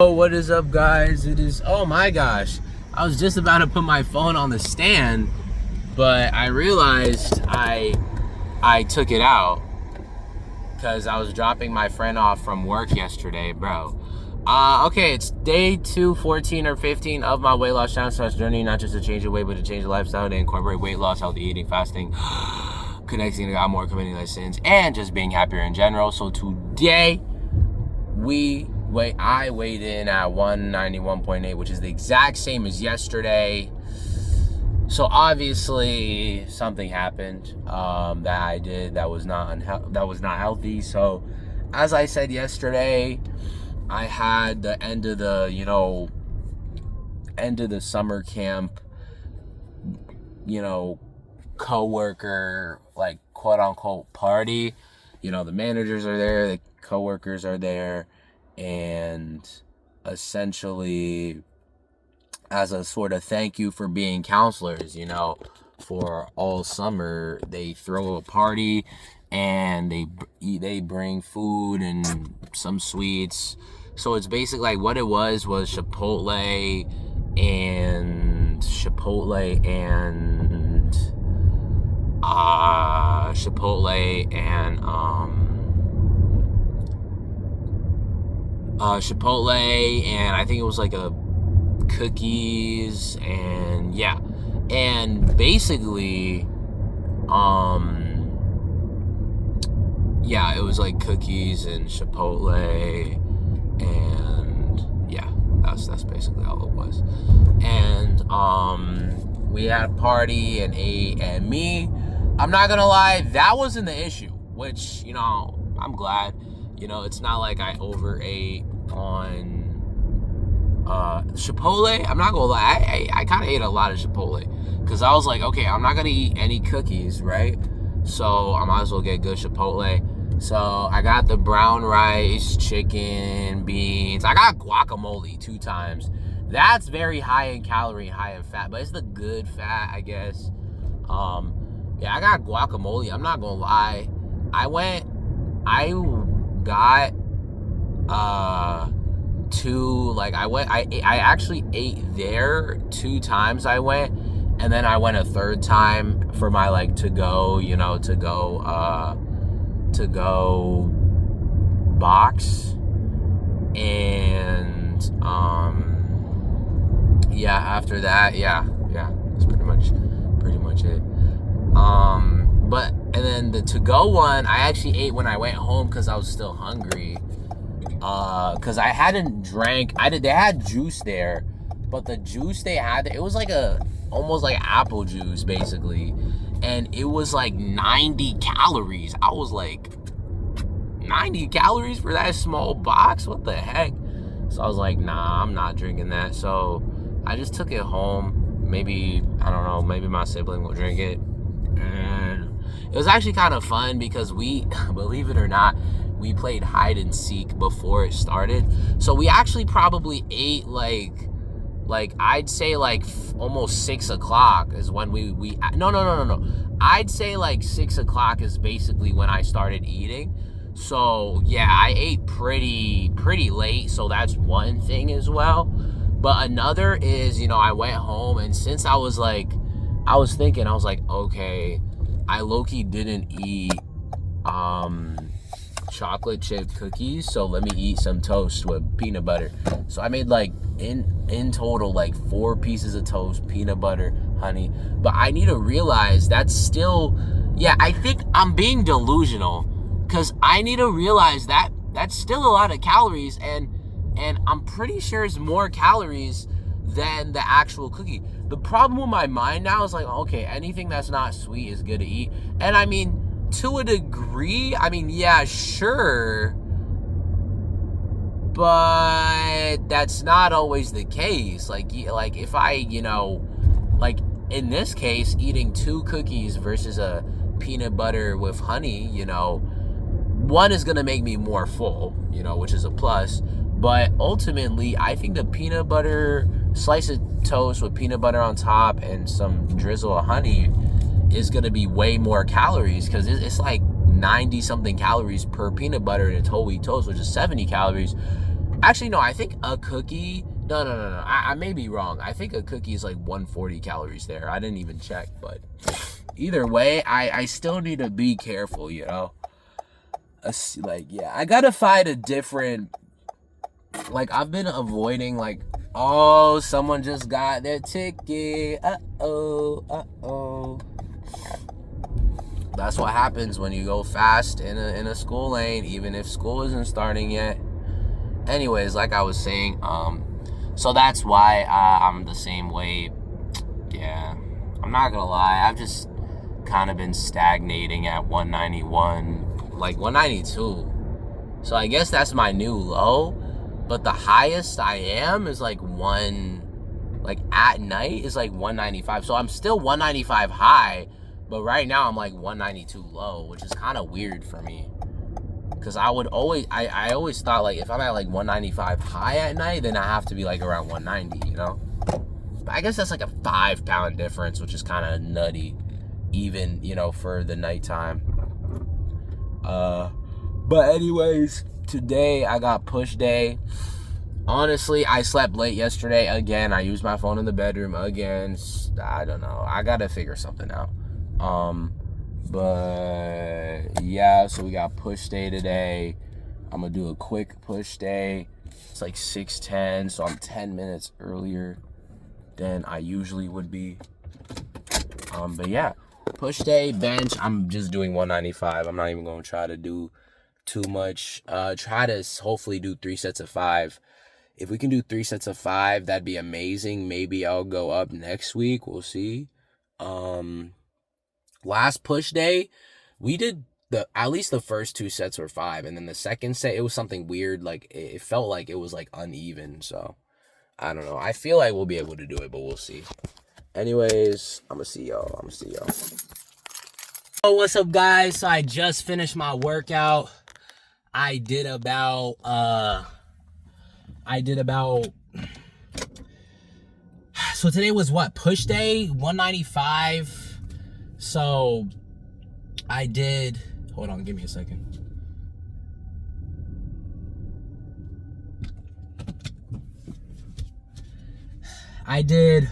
Oh, what is up, guys? Oh my gosh, I was just about to put my phone on the stand, but I realized I took it out because I was dropping my friend off from work yesterday, bro. Okay, it's day 214 or 15 of my weight loss challenge journey, not just to change your weight, but to change your lifestyle, to incorporate weight loss, healthy eating, fasting, connecting to God more, committing less sins, and just being happier in general. So today, I weighed in at 191.8, which is the exact same as yesterday. So obviously something happened that I did that was not healthy. So as I said yesterday, I had the end of the summer camp, coworker, like, quote unquote party. The managers are there, the coworkers are there, and essentially as a sort of thank you for being counselors, for all summer, they throw a party and they bring food and some sweets. So it's basically like what it was Chipotle and Chipotle and I think it was like a cookies, and yeah, and basically it was like cookies and Chipotle, and yeah, that's basically all it was. And we had a party and ate, and I'm not gonna lie, that wasn't the issue, which I'm glad. It's not like I overate on Chipotle. I'm not gonna lie, I kind of ate a lot of Chipotle because I was like, okay, I'm not gonna eat any cookies, right? So I might as well get good Chipotle. So I got the brown rice, chicken, beans. I got guacamole 2 times. That's very high in calorie, high in fat, but it's the good fat, I guess. Yeah, I got guacamole. I'm not gonna lie, I got I actually ate there 2 times. I went, and then I went a 3rd time for my to go box. And after that, that's pretty much it. And then the to-go one, I actually ate when I went home because I was still hungry. Because I hadn't drank. They had juice there, but the juice they had, it was almost like apple juice, basically. And it was like 90 calories. I was like, 90 calories for that small box? What the heck? So I was like, nah, I'm not drinking that. So I just took it home. Maybe, I don't know, maybe my sibling will drink it. And it was actually kind of fun because we, believe it or not, we played hide and seek before it started. So we actually probably ate I'd say almost 6 o'clock is when no. I'd say 6 o'clock is basically when I started eating. So yeah, I ate pretty late. So that's one thing as well. But another is, I went home, and since I was thinking, I was like, okay, I low-key didn't eat chocolate chip cookies, so let me eat some toast with peanut butter. So I made in total 4 pieces of toast, peanut butter, honey. But I need to realize that's still, I think I'm being delusional, because I need to realize that that's still a lot of calories, and I'm pretty sure it's more calories than the actual cookie. The problem with my mind now is okay, anything that's not sweet is good to eat. And I mean, to a degree, yeah, sure, but that's not always the case. If I, in this case, eating 2 cookies versus a peanut butter with honey, one is gonna make me more full, which is a plus. But ultimately, I think the peanut butter, slice of toast with peanut butter on top and some drizzle of honey is going to be way more calories, because it's 90 something calories per peanut butter in a whole wheat toast, which is 70 calories. Actually, no, I think a cookie, no. I may be wrong. I think a cookie is like 140 calories there. I didn't even check, but either way, I still need to be careful, you know? Like, yeah, I gotta find a different, like, I've been avoiding, like, oh, someone just got their ticket. Uh-oh. That's what happens when you go fast in a school lane, even if school isn't starting yet. Anyways, like I was saying, so that's why I'm the same way. Yeah, I'm not gonna lie, I've just kind of been stagnating at 191, like 192. So I guess that's my new low. But the highest I am is like at night is like 195. So I'm still 195 high, but right now I'm like 192 low, which is kind of weird for me. Because I always thought, like, if I'm at like 195 high at night, then I have to be like around 190, you know? But I guess that's like a 5-pound difference, which is kind of nutty, even, you know, for the nighttime. But anyways, today I got push day. Honestly, I slept late yesterday again. I used my phone in the bedroom again. I don't know. I gotta figure something out. But yeah, so we got push day today. I'm gonna do a quick push day. It's like 6:10, so I'm 10 minutes earlier than I usually would be. But yeah, push day, bench. I'm just doing 195. I'm not even gonna try to do too much. Try to hopefully do 3 sets of 5. If we can do 3 sets of 5, that'd be amazing. Maybe I'll go up next week. We'll see. Last push day, we did at least the first 2 sets were 5, and then the second set, it was something weird. Like, it felt like it was like uneven. So I don't know. I feel like we'll be able to do it, but we'll see. Anyways, I'm gonna see y'all. Oh, what's up, guys? So I just finished my workout. I did about so today was what, push day, 195. So I did, hold on, give me a second. I did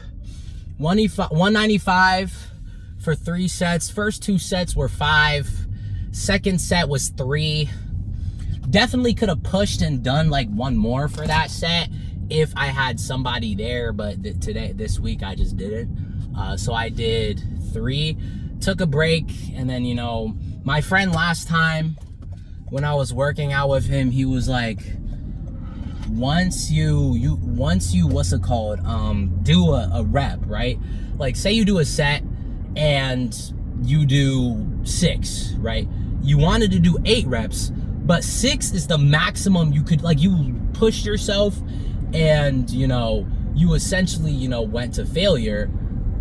195 for 3 sets. First 2 sets were 5. Second set was 3. Definitely could have pushed and done like 1 more for that set if I had somebody there, but this week I just didn't. So I did 3, took a break, and then, you know, my friend last time when I was working out with him, he was like, once you what's it called, do a rep, right? Like, say you do a set and you do 6, right? You wanted to do 8 reps, but 6 is the maximum you could, like, you pushed yourself and, you know, you essentially, you know, went to failure.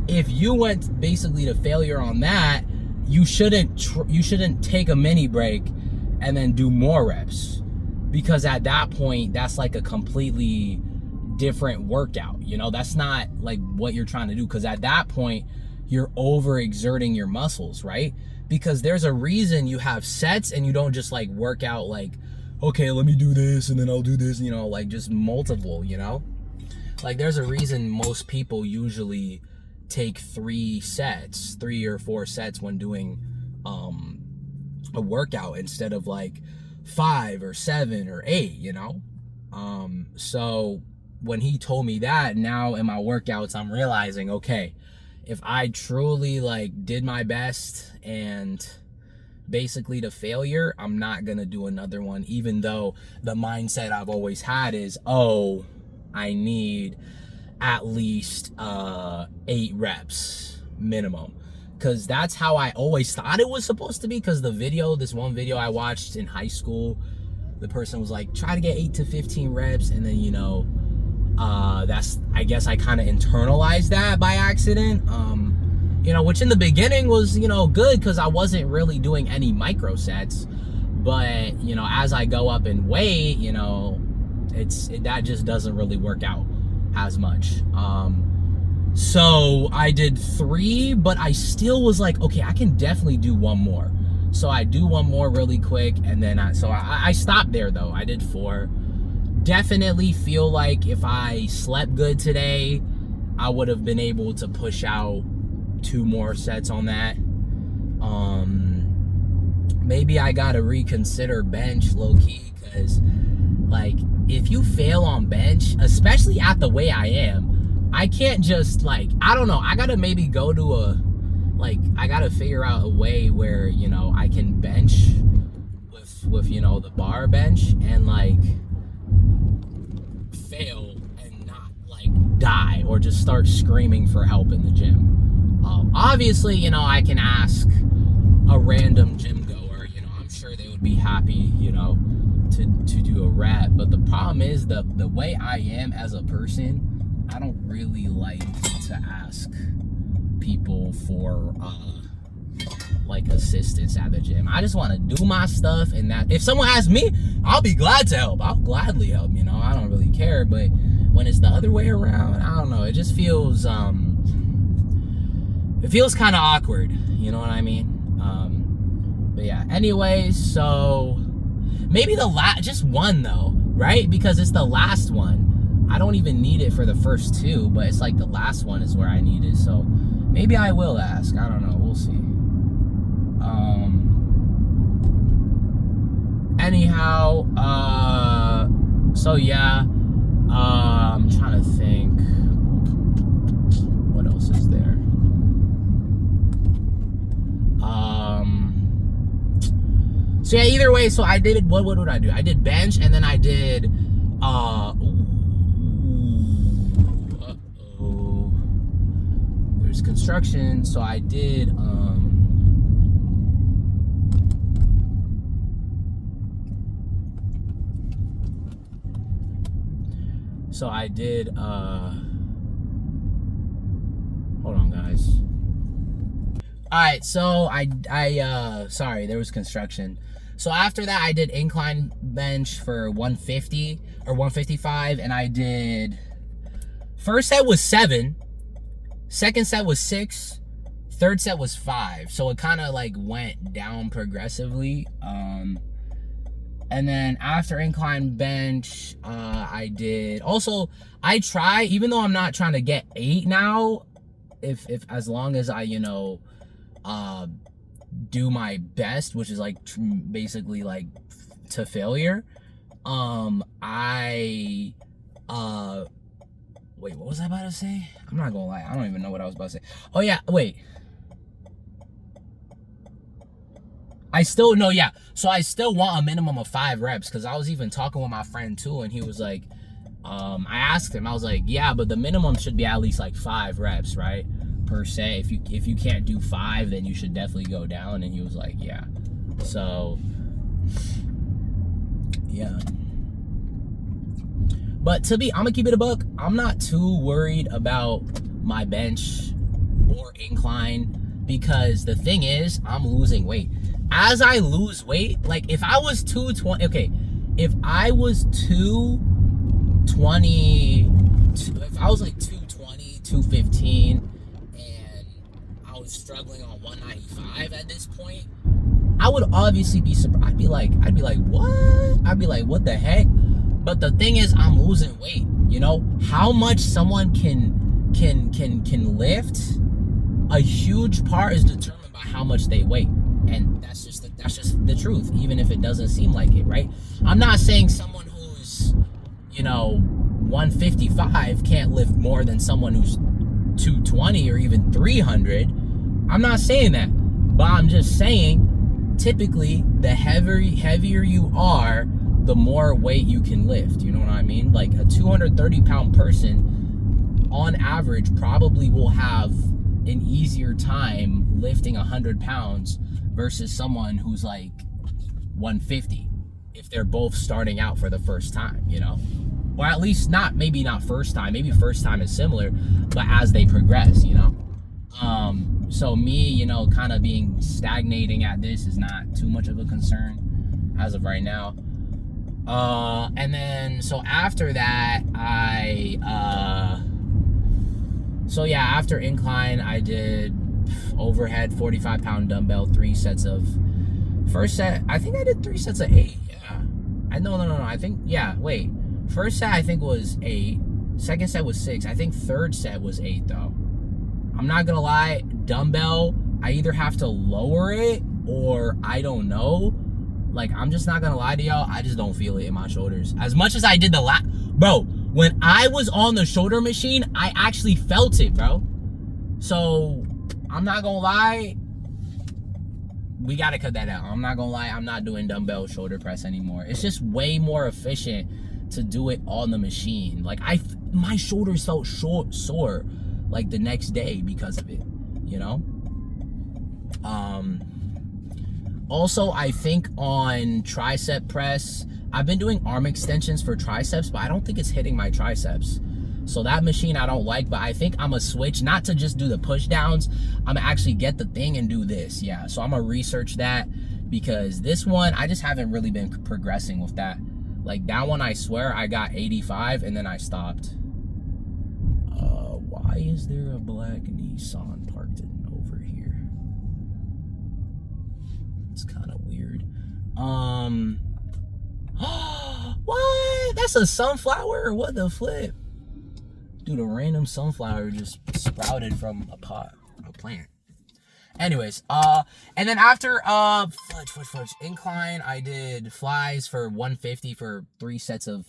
If you went basically to failure on that, you shouldn't take a mini break and then do more reps, because at that point, that's like a completely different workout. You know, that's not like what you're trying to do, because at that point, you're overexerting your muscles, right? Because there's a reason you have sets and you don't just like work out like, okay, let me do this and then I'll do this, you know, like just multiple, you know? Like, there's a reason most people usually take 3 or 4 sets when doing a workout instead of like 5 or 7 or 8, you know? So when he told me that, now in my workouts, I'm realizing, okay, if I truly like did my best and basically to failure, I'm not gonna do another one, even though the mindset I've always had is, oh, I need at least 8 reps minimum, because that's how I always thought it was supposed to be. Because this one video I watched in high school, the person was like, try to get 8 to 15 reps, and then, you know, I guess I kind of internalized that by accident, you know, which in the beginning was, you know, good, because I wasn't really doing any micro sets. But, you know, as I go up in weight, you know, that just doesn't really work out as much. So I did 3, but I still was like, okay, I can definitely do 1 more. So I do 1 more really quick, and then I stopped there though. I did 4. definitely feel like if I slept good today, I would have been able to push out 2 more sets on that. Maybe I gotta reconsider bench low-key, because like if you fail on bench, especially at the way I am, I can't just like, I don't know, I gotta maybe go to I gotta figure out a way where, you know, I can bench with you know, the bar bench and like fail and not like die or just start screaming for help in the gym. Obviously, you know, I can ask a random gym goer, you know, I'm sure they would be happy, you know, to do a rep. But the problem is the way I am as a person, I don't really like to ask people for like assistance at the gym. I just want to do my stuff, and that if someone asks me, I'll be glad to help. I'll gladly help, you know, I don't really care. But when it's the other way around, I don't know, it just feels it feels kind of awkward, you know what I mean? But yeah, anyways, so maybe just one though, right? Because it's the last one. I don't even need it for the first 2, but it's like the last one is where I need it. So maybe I will ask. I don't know. We'll see. Anyhow, so yeah, I'm trying to think. What else is there? So yeah, either way, so I did, what would I do? I did bench, and then I did, there's construction, so I did, hold on guys. Alright, so sorry, there was construction. So after that, I did incline bench for 150 or 155, and I did, first set was 7, second set was 6, third set was 5. So it kind of like went down progressively. And then after incline bench, I did, also, I try, even though I'm not trying to get 8 now, if as long as I, you know, do my best, which is like basically like to failure. Wait, what was I about to say? I'm not gonna lie, I don't even know what I was about to say. Oh yeah, wait. I still know, yeah. So I still want a minimum of 5 reps, because I was even talking with my friend too, and he was like, I asked him, I was like, yeah, but the minimum should be at least like 5 reps, right? Per se. If you can't do 5, then you should definitely go down. And he was like, yeah. So yeah. But I'm gonna keep it a buck, I'm not too worried about my bench or incline, because the thing is, I'm losing weight. As I lose weight, like if I was 220, okay, if I was 220, if I was like 220, 215, struggling on 195 at this point, I would obviously be surprised. I'd be like, what? I'd be like, what the heck? But the thing is, I'm losing weight. You know how much someone can lift. A huge part is determined by how much they weigh, and that's just the truth. Even if it doesn't seem like it, right? I'm not saying someone who's, you know, 155 can't lift more than someone who's 220 or even 300. I'm not saying that, but I'm just saying, typically, the heavier you are, the more weight you can lift. You know what I mean? Like a 230-pound person, on average, probably will have an easier time lifting 100 pounds versus someone who's like 150, if they're both starting out for the first time, you know? Or at least maybe not first time. Maybe first time is similar, but as they progress, you know? So me, you know, kind of being stagnating at this is not too much of a concern as of right now. And then, so after that, after incline, I did overhead 45-pound dumbbell, 3 sets of, first set, I think I did 3 sets of 8, yeah. No, I think, yeah, wait. First set I think was 8. Second set was 6. I think third set was 8 though. I'm not gonna lie, dumbbell, I either have to lower it or I don't know. Like, I'm just not gonna lie to y'all, I just don't feel it in my shoulders. As much as I did the bro, when I was on the shoulder machine, I actually felt it, bro. So, I'm not gonna lie, we gotta cut that out. I'm not gonna lie, I'm not doing dumbbell shoulder press anymore. It's just way more efficient to do it on the machine. Like, my shoulders felt sore like the next day because of it, you know? Also, I think on tricep press, I've been doing arm extensions for triceps, but I don't think it's hitting my triceps. So that machine I don't like, but I think I'm gonna switch, not to just do the push downs, I'm gonna actually get the thing and do this. Yeah, so I'm gonna research that, because this one, I just haven't really been progressing with that. Like, that one, I swear I got 85 and then I stopped. Why is there a black Nissan parked over here? It's kind of weird. What? That's a sunflower? What the flip? Dude, a random sunflower just sprouted from a plant. Anyways, and then after fudge incline, I did flies for 150 for 3 sets of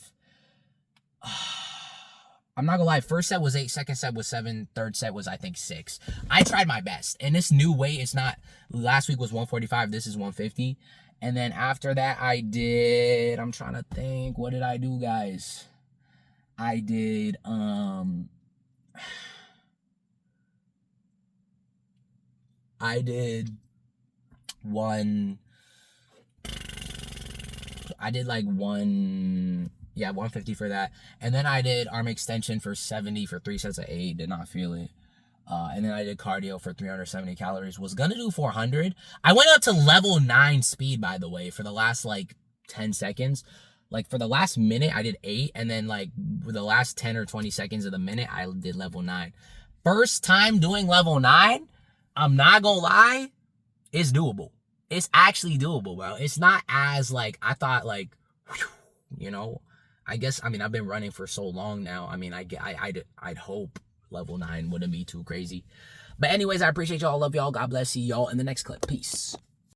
I'm not gonna lie, first set was 8, second set was 7, third set was I think 6. I tried my best. And this new weight is not, last week was 145, this is 150. And then after that I did, I'm trying to think, what did I do, guys? I did like 150 for that. And then I did arm extension for 70 for 3 sets of 8. Did not feel it. And then I did cardio for 370 calories. Was gonna do 400. I went up to level 9 speed, by the way, for the last like 10 seconds. Like, for the last minute, I did 8. And then like for the last 10 or 20 seconds of the minute, I did level 9. First time doing level 9, I'm not gonna lie, it's doable. It's actually doable, bro. It's not as like, I thought like, whew, you know, I guess, I mean, I've been running for so long now. I mean, I'd hope level 9 wouldn't be too crazy. But anyways, I appreciate y'all. Love y'all. God bless you. Y'all in the next clip. Peace.